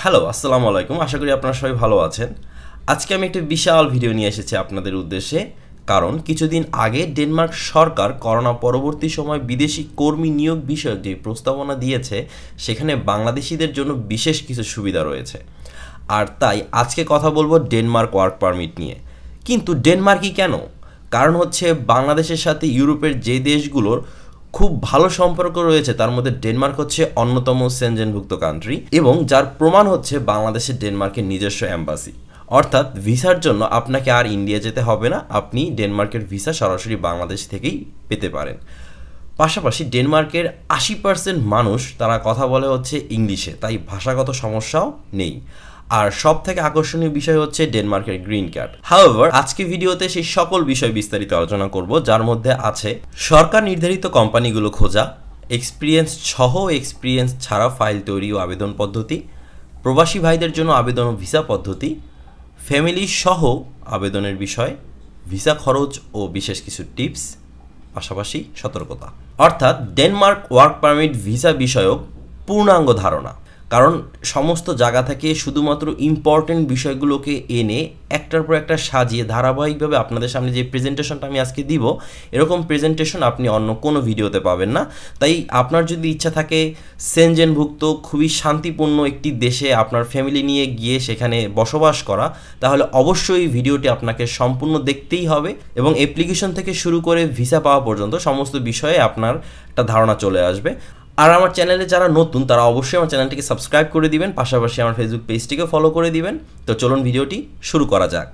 Hello, আসসালামু আলাইকুম। আশা করি আপনারা সবাই ভালো আছেন। আজকে আমি একটা বিশাল ভিডিও নিয়ে এসেছি আপনাদের উদ্দেশ্যে। কারণ কিছুদিন আগে ডেনমার্ক সরকার করোনা পরবর্তী সময় বিদেশি কর্মী নিয়োগ বিষয়ক যে প্রস্তাবনা দিয়েছে, সেখানে বাংলাদেশিদের জন্য বিশেষ কিছু সুবিধা রয়েছে। আর তাই আজকে কথা বলবো ডেনমার্ক ওয়ার্ক পারমিট নিয়ে। কিন্তু ডেনমার্কই কেন? কারণ হচ্ছে বাংলাদেশের সাথে ইউরোপের যে দেশগুলোর খুব ভালো সম্পর্ক রয়েছে, তার মধ্যে ডেনমার্ক হচ্ছে অন্যতম সেনজেনভুক্ত কান্ট্রি, এবং যার প্রমাণ হচ্ছে বাংলাদেশের ডেনমার্কের নিজস্ব অ্যাম্বাসি। অর্থাৎ ভিসার জন্য আপনাকে আর ইন্ডিয়া যেতে হবে না, আপনি ডেনমার্কের ভিসা সরাসরি বাংলাদেশ থেকেই পেতে পারেন। পাশাপাশি ডেনমার্কের 80% মানুষ তারা কথা বলে হচ্ছে ইংলিশে, তাই ভাষাগত সমস্যাও নেই। আর সব থেকে আকর্ষণীয় বিষয় হচ্ছে ডেনমার্কের গ্রিন কার্ড। হাউএভার আজকে ভিডিওতে সেই সকল বিষয় বিস্তারিত আলোচনা করব, যার মধ্যে আছে সরকার নির্ধারিত কোম্পানিগুলো খোঁজা, এক্সপিরিয়েন্স সহ এক্সপিরিয়েন্স ছাড়া ফাইল তৈরি ও আবেদন পদ্ধতি, প্রবাসী ভাইদের জন্য আবেদন ও ভিসা পদ্ধতি, ফ্যামিলি সহ আবেদনের বিষয়, ভিসা খরচ ও বিশেষ কিছু টিপস, পাশাপাশি সতর্কতা। অর্থাৎ ডেনমার্ক ওয়ার্ক পারমিট ভিসা বিষয়ক পূর্ণাঙ্গ ধারণা। কারণ সমস্ত জায়গা থেকে শুধুমাত্র ইম্পর্টেন্ট বিষয়গুলোকে এনে একটার পর একটা সাজিয়ে ধারাবাহিকভাবে আপনাদের সামনে যে প্রেজেন্টেশনটা আমি আজকে দিব, এরকম প্রেজেন্টেশন আপনি অন্য কোনো ভিডিওতে পাবেন না। তাই আপনার যদি ইচ্ছা থাকে সেনজেনভুক্ত খুবই শান্তিপূর্ণ একটি দেশে আপনার ফ্যামিলি নিয়ে গিয়ে সেখানে বসবাস করা, তাহলে অবশ্যই ভিডিওটি আপনাকে সম্পূর্ণ দেখতেই হবে, এবং অ্যাপ্লিকেশন থেকে শুরু করে ভিসা পাওয়া পর্যন্ত সমস্ত বিষয়ে আপনার একটা ধারণা চলে আসবে। আর আমার চ্যানেলে যারা নতুন তারা অবশ্যই আমার চ্যানেলটিকে সাবস্ক্রাইব করে দিবেন, পাশাপাশি আমার ফেসবুক পেজটিকে ফলো করে দিবেন। তো চলুন ভিডিওটি শুরু করা যাক।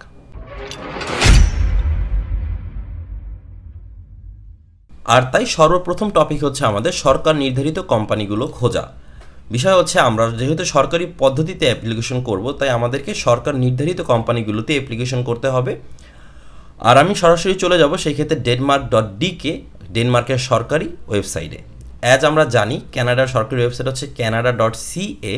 আর তাই সর্বপ্রথম টপিক হচ্ছে আমাদের সরকার নির্ধারিত কোম্পানিগুলো খোঁজা। বিষয় হচ্ছে আমরা যেহেতু সরকারি পদ্ধতিতে অ্যাপ্লিকেশন করব, তাই আমাদেরকে সরকার নির্ধারিত কোম্পানিগুলোতে অ্যাপ্লিকেশন করতে হবে। আর আমি সরাসরি চলে যাব সেই ক্ষেত্রে denmark.dk, ডেনমার্কের সরকারি ওয়েবসাইটে। অ্যাজ আমরা জানি কানাডার সরকারি ওয়েবসাইট হচ্ছে canada.ca,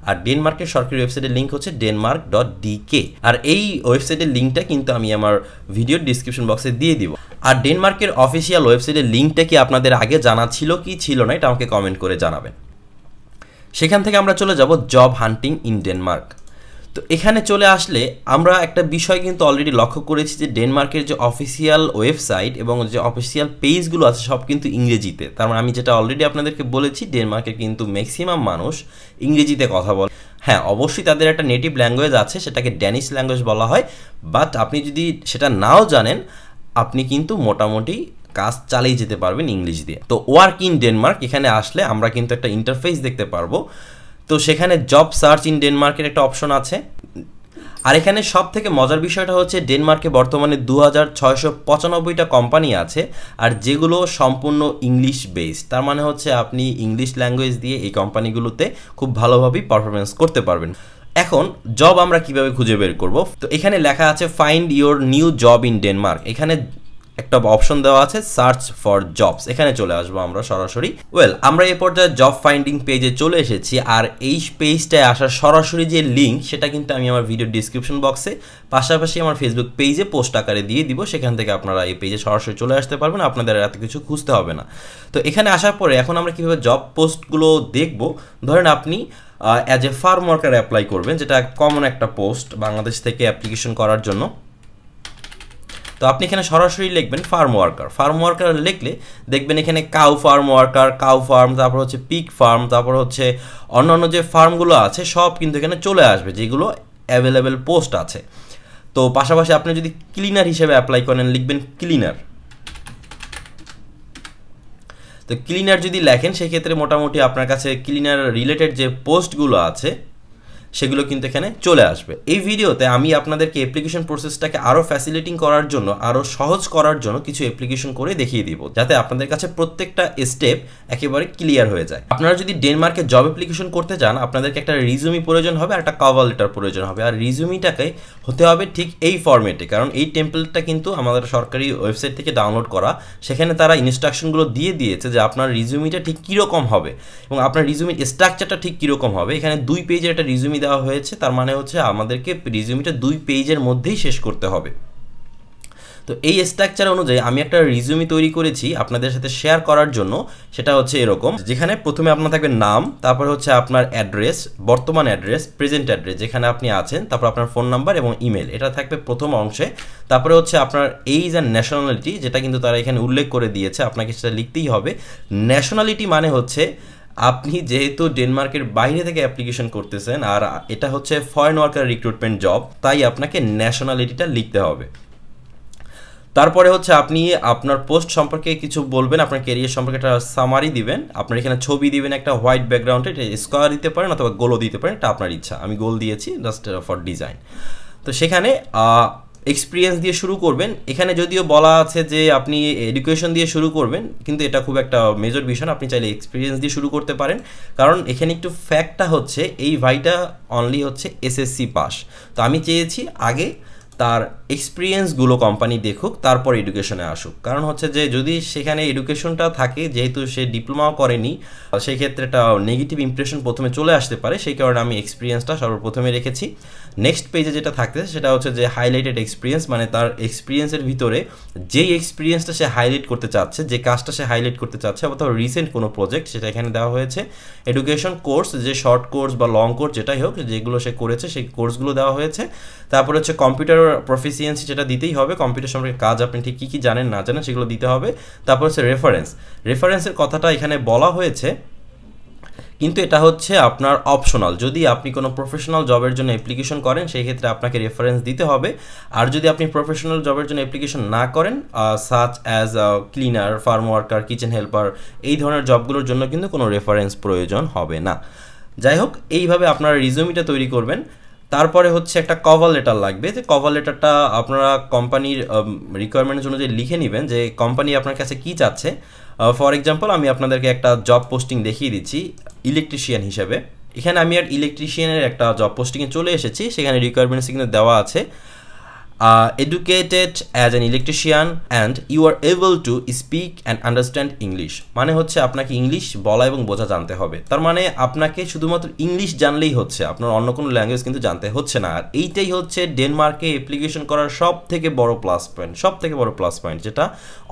আর ডেনমার্কের সরকারি ওয়েবসাইটের লিঙ্ক হচ্ছে denmark.dk। আর এই ওয়েবসাইটের লিঙ্কটা কিন্তু আমি আমার ভিডিওর ডিসক্রিপশন বক্সে দিয়ে দিব। আর ডেনমার্কের অফিসিয়াল ওয়েবসাইটের লিঙ্কটা কি আপনাদের আগে জানা ছিল কি ছিল না, এটা আমাকে কমেন্ট করে জানাবেন। সেখান থেকে আমরা চলে যাব জব হান্টিং ইন ডেনমার্ক। তো এখানে চলে আসলে আমরা একটা বিষয় কিন্তু অলরেডি লক্ষ্য করেছি যে ডেনমার্কের যে অফিসিয়াল ওয়েবসাইট এবং যে অফিসিয়াল পেজগুলো আছে সব কিন্তু ইংরেজিতে। তার মানে আমি যেটা অলরেডি আপনাদেরকে বলেছি, ডেনমার্কের কিন্তু ম্যাক্সিমাম মানুষ ইংরেজিতে কথা বলে। হ্যাঁ, অবশ্যই তাদের একটা নেটিভ ল্যাঙ্গুয়েজ আছে, সেটাকে ড্যানিশ ল্যাঙ্গুয়েজ বলা হয়। বাট আপনি যদি সেটা নাও জানেন, আপনি কিন্তু মোটামুটি কাজ চালিয়ে যেতে পারবেন ইংলিশ দিয়ে। তো ওয়ার্ক ইন ডেনমার্ক এখানে আসলে আমরা কিন্তু একটা ইন্টারফেস দেখতে পারবো। তো সেখানে জব সার্চ ইন ডেনমার্কের একটা অপশন আছে। আর এখানে সব থেকে মজার বিষয়টা হচ্ছে ডেনমার্কে বর্তমানে 2695টা কোম্পানি আছে, আর যেগুলো সম্পূর্ণ ইংলিশ বেসড। তার মানে হচ্ছে আপনি ইংলিশ ল্যাঙ্গুয়েজ দিয়ে এই কোম্পানিগুলোতে খুব ভালোভাবেই পারফরমেন্স করতে পারবেন। এখন জব আমরা কিভাবে খুঁজে বের করব? তো এখানে লেখা আছে find your new job in Denmark. এখানে একটা অপশন দেওয়া আছে সার্চ ফর জবস, এখানে চলে আসবো আমরা সরাসরি। আমরা এই পর্যায়ে জব ফাইন্ডিং পেজে চলে এসেছি। আর এই পেজটায় আসার সরাসরি যে লিঙ্ক, সেটা কিন্তু আমি আমার ভিডিও ডিসক্রিপশন বক্সে, পাশাপাশি আমার ফেসবুক পেজে পোস্ট আকারে দিয়ে দিব। সেখান থেকে আপনারা এই পেজে সরাসরি চলে আসতে পারবেন, আপনাদের এত কিছু খুঁজতে হবে না। তো এখানে আসার পরে এখন আমরা কীভাবে জব পোস্টগুলো দেখব। ধরেন আপনি as a farm worker apply করবেন, যেটা কমন একটা পোস্ট বাংলাদেশ থেকে অ্যাপ্লিকেশন করার জন্য। তো আপনি এখানে সরাসরি লিখবেন ফার্ম ওয়ার্কার। ফার্ম ওয়ার্কার লিখলে দেখবেন এখানে cow farm worker, cow farm, তারপর হচ্ছে পিক ফার্ম, তারপর হচ্ছে অন্যান্য যে ফার্মগুলো আছে সব কিন্তু এখানে চলে আসবে, যেগুলো অ্যাভেলেবেল পোস্ট আছে। তো পাশাপাশি আপনি যদি ক্লিনার হিসেবে অ্যাপ্লাই করেন, লিখবেন ক্লিনার। তো ক্লিনার যদি লেখেন, সেক্ষেত্রে মোটামুটি আপনার কাছে ক্লিনার রিলেটেড যে পোস্টগুলো আছে সেগুলো কিন্তু এখানে চলে আসবে। এই ভিডিওতে আমি আপনাদেরকে অ্যাপ্লিকেশন প্রসেসটাকে আরও ফ্যাসিলিটিং করার জন্য, আরও সহজ করার জন্য কিছু অ্যাপ্লিকেশন করে দেখিয়ে দিব, যাতে আপনাদের কাছে প্রত্যেকটা স্টেপ একেবারে ক্লিয়ার হয়ে যায়। আপনারা যদি ডেনমার্কে জব অ্যাপ্লিকেশন করতে চান, আপনাদেরকে একটা রিজুমি প্রয়োজন হবে আর একটা কভার লেটার প্রয়োজন হবে। আর রিজুমিটাকে হতে হবে ঠিক এই ফরম্যাটে, কারণ এই টেমপ্লেটটা কিন্তু আমাদের সরকারি ওয়েবসাইট থেকে ডাউনলোড করা। সেখানে তারা ইনস্ট্রাকশনগুলো দিয়ে দিয়েছে যে আপনার রিজুমিটা ঠিক কীরকম হবে এবং আপনার রিজুমির স্ট্রাকচারটা ঠিক কীরকম হবে। এখানে 2 পেজের একটা রিজুমি দেওয়া হয়েছে, তার মানে হচ্ছে আমাদেরকে রিজুমিটা 2 পেজের মধ্যেই শেষ করতে হবে। তো এই স্ট্রাকচার অনুযায়ী আমি একটা রিজিউমি তৈরি করেছি আপনাদের সাথে শেয়ার করার জন্য। সেটা হচ্ছে এরকম, যেখানে প্রথমে আপনার থাকবে নাম, তারপর হচ্ছে আপনার অ্যাড্রেস, বর্তমান অ্যাড্রেস, প্রেজেন্ট অ্যাড্রেস যেখানে আপনি আছেন, তারপর আপনার ফোন নাম্বার এবং ইমেল, এটা থাকবে প্রথম অংশে। তারপরে হচ্ছে আপনার এইজ অ্যান্ড ন্যাশনালিটি, যেটা কিন্তু তারা এখানে উল্লেখ করে দিয়েছে, আপনাকে সেটা লিখতেই হবে। ন্যাশনালিটি মানে হচ্ছে আপনি যেহেতু ডেনমার্কের বাইরে থেকে অ্যাপ্লিকেশন করতেছেন আর এটা হচ্ছে ফরেন ওয়ার্কার রিক্রুটমেন্ট জব, তাই আপনাকে ন্যাশনালিটিটা লিখতে হবে। তারপরে হচ্ছে আপনি আপনার পোস্ট সম্পর্কে কিছু বলবেন, আপনার ক্যারিয়ার সম্পর্কে একটা সামারি দিবেন, আপনার এখানে ছবি দিবেন একটা হোয়াইট ব্যাকগ্রাউন্ডে, এটা স্কোয়ার দিতে পারেন অথবা গোলও দিতে পারেন, এটা আপনার ইচ্ছা। আমি গোল দিয়েছি জাস্ট ফর ডিজাইন। তো সেখানে এক্সপিরিয়েন্স দিয়ে শুরু করবেন। এখানে যদিও বলা আছে যে আপনি এডুকেশন দিয়ে শুরু করবেন, কিন্তু এটা খুব একটা মেজর বিষয় না, আপনি চাইলে এক্সপিরিয়েন্স দিয়ে শুরু করতে পারেন। কারণ এখানে একটু ফ্যাক্টটা হচ্ছে এই ভাইটা অনলি হচ্ছে এসএসসি পাস। তো আমি চেয়েছি আগে তার এক্সপিরিয়েন্সগুলো কোম্পানি দেখুক, তারপর এডুকেশনে আসুক। কারণ হচ্ছে যে যদি সেখানে এডুকেশনটা থাকে, যেহেতু সে ডিপ্লোমাও করেনি, সেই ক্ষেত্রে একটা নেগেটিভ ইমপ্রেশন প্রথমে চলে আসতে পারে, সেই কারণে আমি এক্সপিরিয়েন্সটা সর্বপ্রথমে রেখেছি। নেক্সট পেজে যেটা থাকতেছে সেটা হচ্ছে যে হাইলাইটেড এক্সপিরিয়েন্স, মানে তার এক্সপিরিয়েন্সের ভিতরে যেই এক্সপিরিয়েন্সটা সে হাইলাইট করতে চাচ্ছে, যে কাজটা সে হাইলাইট করতে চাচ্ছে, অথবা রিসেন্ট কোনো প্রজেক্ট, সেটা এখানে দেওয়া হয়েছে। এডুকেশন কোর্স, যে শর্ট কোর্স বা লং কোর্স যেটাই হোক, যেগুলো সে করেছে সেই কোর্সগুলো দেওয়া হয়েছে। তারপর হচ্ছে কম্পিউটার প্রফিসিয়েন্সি, যেটা দিতেই হবে, কম্পিউটার সম্পর্কে কাজ আপনি ঠিক কী কী জানেন না জানেন সেগুলো দিতে হবে। তারপর হচ্ছে রেফারেন্সের কথাটা এখানে বলা হয়েছে, কিন্তু এটা হচ্ছে আপনার অপশনাল। যদি আপনি কোনো প্রফেশনাল জবের জন্য অ্যাপ্লিকেশন করেন সেই ক্ষেত্রে আপনাকে রেফারেন্স দিতে হবে। আর যদি আপনি প্রফেশনাল জবের জন্য অ্যাপ্লিকেশন না করেন, such as cleaner, farm worker, kitchen helper, এই ধরনের জবগুলোর জন্য কিন্তু কোনো রেফারেন্স প্রয়োজন হবে না। যাই হোক, এইভাবে আপনারা রিজিউমিটা তৈরি করবেন। তারপরে হচ্ছে একটা কভার লেটার লাগবে, যে কভার লেটারটা আপনারা কোম্পানির রিকোয়ারমেন্টের জন্য যে লিখে নেবেন যে কোম্পানি আপনার কাছে কী চাচ্ছে। ফর এক্সাম্পল আমি আপনাদেরকে একটা জব পোস্টিং দেখিয়ে দিচ্ছি ইলেকট্রিশিয়ান হিসেবে। এখানে আমি আর ইলেকট্রিশিয়ানের একটা জব পোস্টিংয়ে চলে এসেছি, সেখানে রিকোয়ারমেন্টস কিন্তু দেওয়া আছে educated as an electrician and you are able to speak and understand English, মানে হচ্ছে আপনাকে ইংলিশ বলা এবং বোঝা জানতে হবে। তার মানে আপনাকে শুধুমাত্র ইংলিশ জানলেই হচ্ছে, আপনার অন্য কোনো ল্যাঙ্গুয়েজ কিন্তু জানতে হচ্ছে না। আর এইটাই হচ্ছে ডেনমার্কে অ্যাপ্লিকেশন করার সব থেকে বড় প্লাস পয়েন্ট, যেটা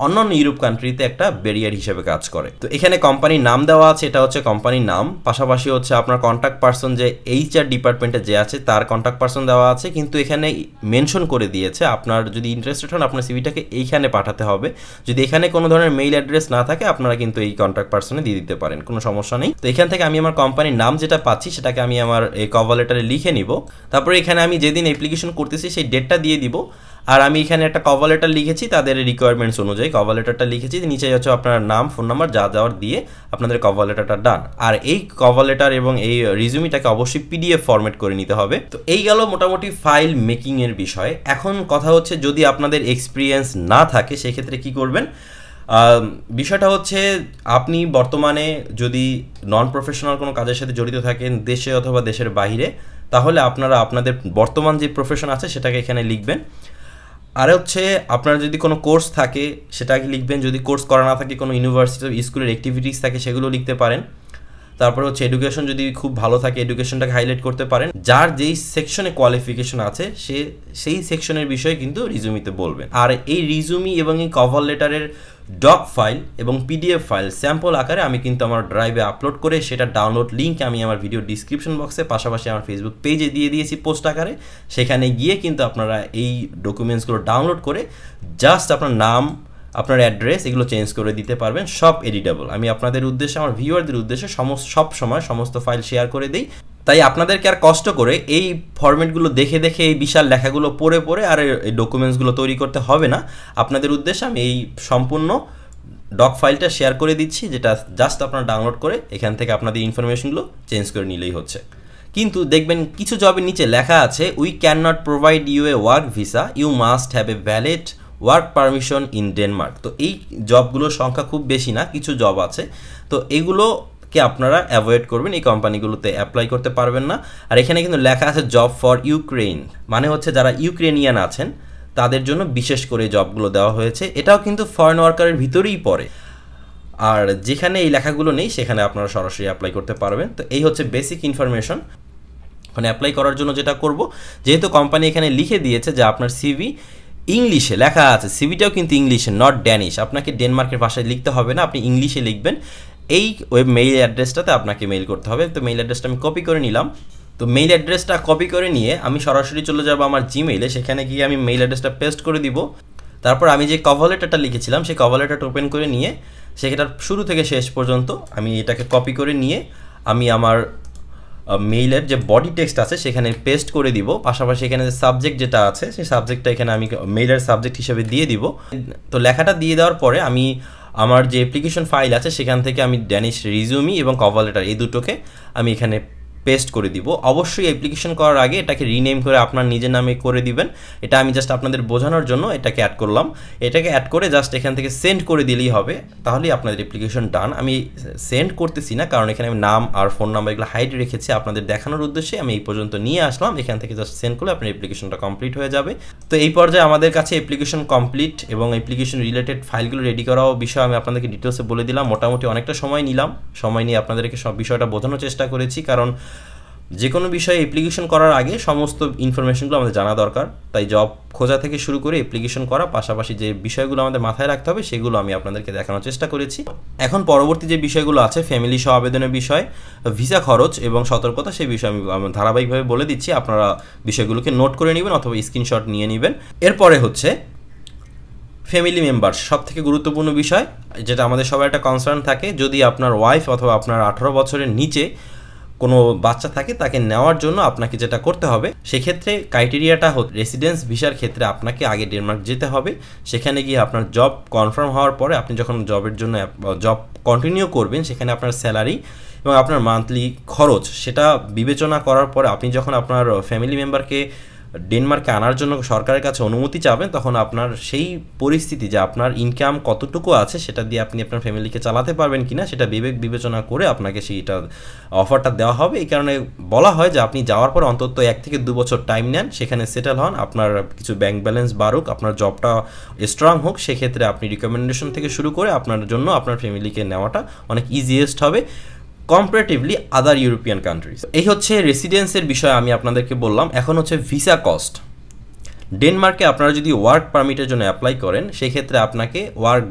অন্যান্য ইউরোপ কান্ট্রিতে একটা ব্যারিয়ার হিসেবে কাজ করে। তো এখানে কোম্পানির নাম দেওয়া আছে, এটা হচ্ছে কোম্পানির নাম, পাশাপাশি হচ্ছে আপনার কন্ট্যাক্ট পার্সন, যে HR ডিপার্টমেন্টে যে আছে তার কন্ট্যাক্ট পার্সন দেওয়া আছে, কিন্তু এখানে মেনশন করে দিয়েছে আপনার যদি ইন্টারেস্টেড হন আপনার সিভিটাকে এইখানে পাঠাতে হবে। যদি এখানে কোনো ধরনের মেইল অ্যাড্রেস না থাকে আপনারা কিন্তু এই কন্ট্যাক্ট পার্সনে দিয়ে দিতে পারেন, কোনো সমস্যা নেই। তো এখান থেকে আমি আমার কোম্পানির নাম যেটা পাচ্ছি সেটাকে আমি আমার এই কভার লেটারে লিখে নিব। তারপরে এখানে আমি যেদিন অ্যাপ্লিকেশন করতেছি সেই ডেটটা দিয়ে দিব। আর আমি এখানে একটা কভার লেটার লিখেছি তাদের রিকোয়ারমেন্টস অনুযায়ী, কভার লেটারটা লিখেছি, নিচে হচ্ছে আপনার নাম, ফোন নাম্বার যা যাওয়ার দিয়ে আপনাদের কভার লেটারটা ডান। আর এই কভার লেটার এবং এই রিজিউমিটাকে অবশ্যই PDF ফরম্যাট করে নিতে হবে। তো এই গেল মোটামুটি ফাইল মেকিং এর বিষয়। এখন কথা হচ্ছে যদি আপনাদের এক্সপিরিয়েন্স না থাকে সেক্ষেত্রে কি করবেন। বিষয়টা হচ্ছে আপনি বর্তমানে যদি নন প্রফেশনাল কোনো কাজের সাথে জড়িত থাকেন দেশে অথবা দেশের বাইরে, তাহলে আপনারা আপনাদের বর্তমান যে প্রফেশন আছে সেটাকে এখানে লিখবেন। আর হচ্ছে আপনার যদি কোনো কোর্স থাকে সেটাকে লিখবেন, যদি কোর্স করা না থাকে কোনো ইউনিভার্সিটি স্কুলের অ্যাক্টিভিটিস থাকে সেগুলো লিখতে পারেন। তারপর হচ্ছে এডুকেশন যদি খুব ভালো থাকে এডুকেশনটাকে হাইলাইট করতে পারেন। যার যেই সেকশনে কোয়ালিফিকেশন আছে সেই সেকশনের বিষয়ে কিন্তু রিজিউমিতে বলবেন। আর এই রিজিউমি এবং এই কভার লেটারের ডক ফাইল এবং PDF ফাইল স্যাম্পল আকারে আমি কিন্তু আমার ড্রাইভে আপলোড করে সেটা ডাউনলোড লিঙ্ক আমি আমার ভিডিও ডিসক্রিপশন বক্সে পাশাপাশি আমার ফেসবুক পেজে দিয়ে দিয়েছি পোস্ট আকারে। সেখানে গিয়ে কিন্তু আপনারা এই ডকুমেন্টসগুলো ডাউনলোড করে জাস্ট আপনার নাম, আপনার অ্যাড্রেস এগুলো চেঞ্জ করে দিতে পারবেন, সব এডিটেবল। আমি আপনাদের উদ্দেশ্যে, আমার ভিউয়ারদের উদ্দেশ্যে সব সময় সমস্ত ফাইল শেয়ার করে দিই। তাই আপনাদেরকে আর কষ্ট করে এই ফরম্যাটগুলো দেখে এই বিশাল লেখাগুলো পড়ে আর এই ডকুমেন্টসগুলো তৈরি করতে হবে না। আপনাদের উদ্দেশ্যে আমি এই সম্পূর্ণ ডক ফাইলটা শেয়ার করে দিচ্ছি, যেটা জাস্ট আপনারা ডাউনলোড করে এখান থেকে আপনাদের ইনফরমেশনগুলো চেঞ্জ করে নিলেই হচ্ছে। কিন্তু দেখবেন কিছু জবের নিচে লেখা আছে we can not provide you a work visa, you must have a valid work permission in Denmark. তো এই জবগুলোর সংখ্যা খুব বেশি না, কিছু জব আছে, তো এগুলোকে আপনারা অ্যাভয়েড করবেন, এই কোম্পানিগুলোতে অ্যাপ্লাই করতে পারবেন না। আর এখানে কিন্তু লেখা আছে জব ফর ইউক্রেন, মানে হচ্ছে যারা ইউক্রেনিয়ান আছেন তাদের জন্য বিশেষ করে জবগুলো দেওয়া হয়েছে। এটাও কিন্তু ফরেন ওয়ার্কারের ভিতরেই পড়ে। আর যেখানে এই লেখাগুলো নেই সেখানে আপনারা সরাসরি অ্যাপ্লাই করতে পারবেন। তো এই হচ্ছে বেসিক ইনফরমেশন। মানে অ্যাপ্লাই করার জন্য যেটা করব, যেহেতু কোম্পানি এখানে লিখে দিয়েছে যে আপনার CV ইংলিশে লেখা আছে, সিভিটাও কিন্তু ইংলিশে, নট ড্যানিশ। আপনাকে ডেনমার্কের ভাষায় লিখতে হবে না, আপনি ইংলিশে লিখবেন। এই ওয়েব মেইল অ্যাড্রেসটাতে আপনাকে মেইল করতে হবে। তো মেইল অ্যাড্রেসটা আমি কপি করে নিলাম। তো মেইল অ্যাড্রেসটা কপি করে নিয়ে আমি সরাসরি চলে যাব আমার জিমেইলে, সেখানে গিয়ে আমি মেইল অ্যাড্রেসটা পেস্ট করে দিব। তারপর আমি যে কভার লেটারটা লিখেছিলাম সেই কভার লেটারটা ওপেন করে নিয়ে সেটার শুরু থেকে শেষ পর্যন্ত আমি এটাকে কপি করে নিয়ে আমি আমার মেইলের যে বডি টেক্সট আছে সেখানে পেস্ট করে দিব। পাশাপাশি এখানে যে সাবজেক্ট যেটা আছে সেই সাবজেক্টটা এখানে আমি মেইলের সাবজেক্ট হিসেবে দিয়ে দিব। তো লেখাটা দিয়ে দেওয়ার পরে আমি আমার যে অ্যাপ্লিকেশন ফাইল আছে সেখান থেকে আমি ড্যানিশ রিজিউমি এবং কভার লেটার এই দুটোকে আমি এখানে পেস্ট করে দিব। অবশ্যই অ্যাপ্লিকেশন করার আগে এটাকে রিনেম করে আপনার নিজের নামে করে দিবেন। এটা আমি জাস্ট আপনাদের বোঝানোর জন্য এটাকে অ্যাড করলাম। এটাকে অ্যাড করে জাস্ট এখান থেকে সেন্ড করে দিলেই হবে, তাহলেই আপনাদের অ্যাপ্লিকেশন ডান। আমি সেন্ড করতেছি না, কারণ এখানে আমি নাম আর ফোন নাম্বার এগুলো হাইড রেখেছি আপনাদের দেখানোর উদ্দেশ্যে। আমি এই পর্যন্ত নিয়ে আসলাম, এখান থেকে জাস্ট সেন্ড করলে আপনার অ্যাপ্লিকেশনটা কমপ্লিট হয়ে যাবে। তো এই পর্যায়ে আমাদের কাছে অ্যাপ্লিকেশন কমপ্লিট এবং অ্যাপ্লিকেশন রিলেটেড ফাইলগুলো রেডি করাও বিষয় আমি আপনাদেরকে ডিটেলসে বলে দিলাম। মোটামুটি অনেকটা সময় নিলাম, সময় নিয়ে আপনাদেরকে সব বিষয়টা বোঝানোর চেষ্টা করেছি, কারণ যে কোনো বিষয়ে অ্যাপ্লিকেশন করার আগে সমস্ত ইনফরমেশনগুলো আমাদের জানা দরকার। তাই জব খোঁজা থেকে শুরু করে অ্যাপ্লিকেশন করা, পাশাপাশি যে বিষয়গুলো আমাদের মাথায় রাখতে হবে সেগুলো আমি আপনাদেরকে দেখানোর চেষ্টা করেছি। এখন পরবর্তী যে বিষয়গুলো আছে, ফ্যামিলি সহ আবেদনের বিষয়, ভিসা খরচ এবং সতর্কতা, সেই বিষয়ে আমি ধারাবাহিকভাবে বলে দিচ্ছি। আপনারা বিষয়গুলোকে নোট করে নেবেন অথবা স্ক্রিনশট নিয়ে নেবেন। এরপরে হচ্ছে ফ্যামিলি মেম্বার, সব থেকে গুরুত্বপূর্ণ বিষয়, যেটা আমাদের সবার একটা কনসার্ন থাকে। যদি আপনার ওয়াইফ অথবা আপনার 18 বছরের নিচে কোনো বাচ্চা থাকে, তাকে নেওয়ার জন্য আপনাকে যেটা করতে হবে, সেক্ষেত্রে ক্রাইটেরিয়াটা রেসিডেন্স ভিসার ক্ষেত্রে আপনাকে আগে ডেনমার্ক যেতে হবে। সেখানে গিয়ে আপনার জব কনফার্ম হওয়ার পরে আপনি যখন জবের জন্য জব কন্টিনিউ করবেন, সেখানে আপনার স্যালারি এবং আপনার মান্থলি খরচ সেটা বিবেচনা করার পরে আপনি যখন আপনার ফ্যামিলি মেম্বারকে ডেনমার্কে আনার জন্য সরকারের কাছে অনুমতি চাবেন, তখন আপনার সেই পরিস্থিতি যে আপনার ইনকাম কতটুকু আছে সেটা দিয়ে আপনি আপনার ফ্যামিলিকে চালাতে পারবেন কিনা সেটা বিবেচনা করে আপনাকে সেইটা অফারটা দেওয়া হবে। এই কারণে বলা হয় যে আপনি যাওয়ার পর অন্তত 1 থেকে 2 বছর টাইম নেন, সেখানে সেটেল হন, আপনার কিছু ব্যাংক ব্যালেন্স বাড়ুক, আপনার জবটা স্ট্রং হোক। সেক্ষেত্রে আপনি রিকমেন্ডেশন থেকে শুরু করে আপনার জন্য আপনার ফ্যামিলিকে নেওয়াটা অনেক ইজিয়েস্ট হবে কম্পারেটিভলি আদার ইউরোপিয়ান কান্ট্রিজ। এই হচ্ছে রেসিডেন্সের বিষয় আমি আপনাদেরকে বললাম। এখন হচ্ছে ভিসা কস্ট। ডেনমার্কে আপনারা যদি ওয়ার্ক পারমিটের জন্য অ্যাপ্লাই করেন, সেক্ষেত্রে আপনাকে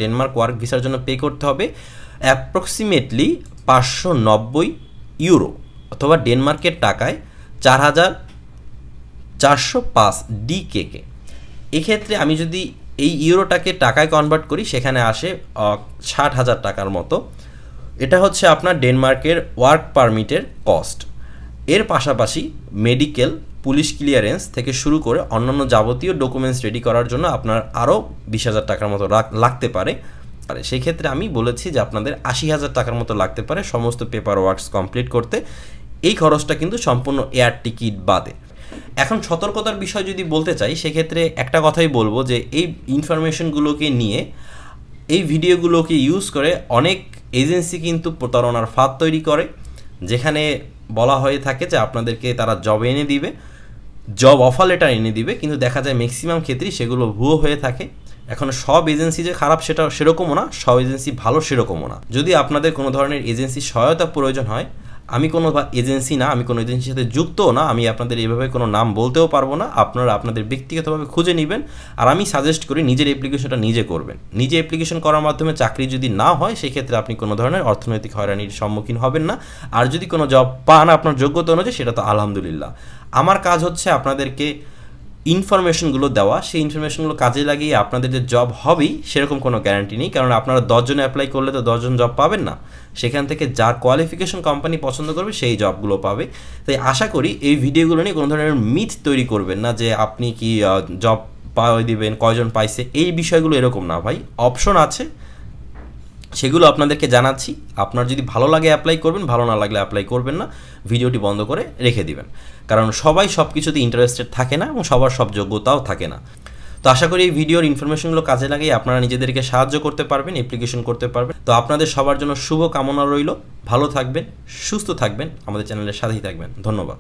ডেনমার্ক ওয়ার্ক ভিসার জন্য পে করতে হবে অ্যাপ্রক্সিমেটলি 590 ইউরো অথবা ডেনমার্কের টাকায় 4405 DKK। এক্ষেত্রে আমি যদি এই ইউরোটাকে টাকায় কনভার্ট করি, সেখানে আসে 60,000 টাকার মতো। এটা হচ্ছে আপনার ডেনমার্কের ওয়ার্ক পারমিটের কস্ট। এর পাশাপাশি মেডিকেল, পুলিশ ক্লিয়ারেন্স থেকে শুরু করে অন্যান্য যাবতীয় ডকুমেন্টস রেডি করার জন্য আপনার আরও 20,000 টাকার মতো লাগতে পারে। আর সেই ক্ষেত্রে আমি বলেছি যে আপনাদের 80,000 টাকার মতো লাগতে পারে সমস্ত পেপার ওয়ার্কস কমপ্লিট করতে। এই খরচটা কিন্তু সম্পূর্ণ এয়ার টিকিট বাদে। এখন সতর্কতার বিষয় যদি বলতে চাই, সেক্ষেত্রে একটা কথাই বলবো যে এই ইনফরমেশনগুলোকে নিয়ে, এই ভিডিওগুলোকে ইউজ করে অনেক এজেন্সি কিন্তু প্রতারণার ফাঁদ তৈরি করে, যেখানে বলা হয়ে থাকে যে আপনাদেরকে তারা জব এনে দিবে, জব অফার লেটার এনে দিবে, কিন্তু দেখা যায় ম্যাক্সিমাম ক্ষেত্রেই সেগুলো ভুয়ো হয়ে থাকে। এখন সব এজেন্সি যে খারাপ সেরকমও না, সব এজেন্সি ভালো সেরকমও না। যদি আপনাদের কোনো ধরনের এজেন্সি সহায়তা প্রয়োজন হয়, আমি কোনো এজেন্সি না, আমি কোনো এজেন্সির সাথে যুক্তও না, আমি আপনাদের এইভাবে কোনো নাম বলতেও পারবো না। আপনারা আপনাদের ব্যক্তিগতভাবে খুঁজে নেবেন। আর আমি সাজেস্ট করি নিজের অ্যাপ্লিকেশনটা নিজে করবেন। নিজে অ্যাপ্লিকেশন করার মাধ্যমে চাকরি যদি না হয়, সেক্ষেত্রে আপনি কোনো ধরনের অর্থনৈতিক হয়রানির সম্মুখীন হবেন না। আর যদি কোনো জব পান আপনার যোগ্যতা অনুযায়ী, সেটা তো আলহামদুলিল্লাহ। আমার কাজ হচ্ছে আপনাদেরকে ইনফরমেশনগুলো দেওয়া। সেই ইনফরমেশনগুলো কাজে লাগিয়ে আপনাদের যে জব হবেই সেরকম কোনো গ্যারান্টি নেই, কারণ আপনারা 10 জনে অ্যাপ্লাই করলে তো 10 জন জব পাবেন না। সেখান থেকে যার কোয়ালিফিকেশন কোম্পানি পছন্দ করবে সেই জবগুলো পাবে। তাই আশা করি এই ভিডিওগুলো নিয়ে কোনো ধরনের মিথ তৈরি করবেন না যে আপনি কি জব পাওয়া দিবেন, কয়জন পাইছে, এই বিষয়গুলো এরকম না ভাই। অপশন আছে, সেগুলো আপনাদেরকে জানাচ্ছি। আপনার যদি ভালো লাগে অ্যাপ্লাই করবেন, ভালো না লাগলে অ্যাপ্লাই করবেন না, ভিডিওটি বন্ধ করে রেখে দিবেন। কারণ সবাই সব কিছুতে ইন্টারেস্টেড থাকে না এবং সবার সব যোগ্যতাও থাকে না। তো আশা করি এই ভিডিওর ইনফরমেশনগুলো কাজে লাগিয়ে আপনারা নিজেদেরকে সাহায্য করতে পারবেন, অ্যাপ্লিকেশন করতে পারবেন। তো আপনাদের সবার জন্য শুভ কামনা রইল। ভালো থাকবেন, সুস্থ থাকবেন, আমাদের চ্যানেলের সাথেই থাকবেন। ধন্যবাদ।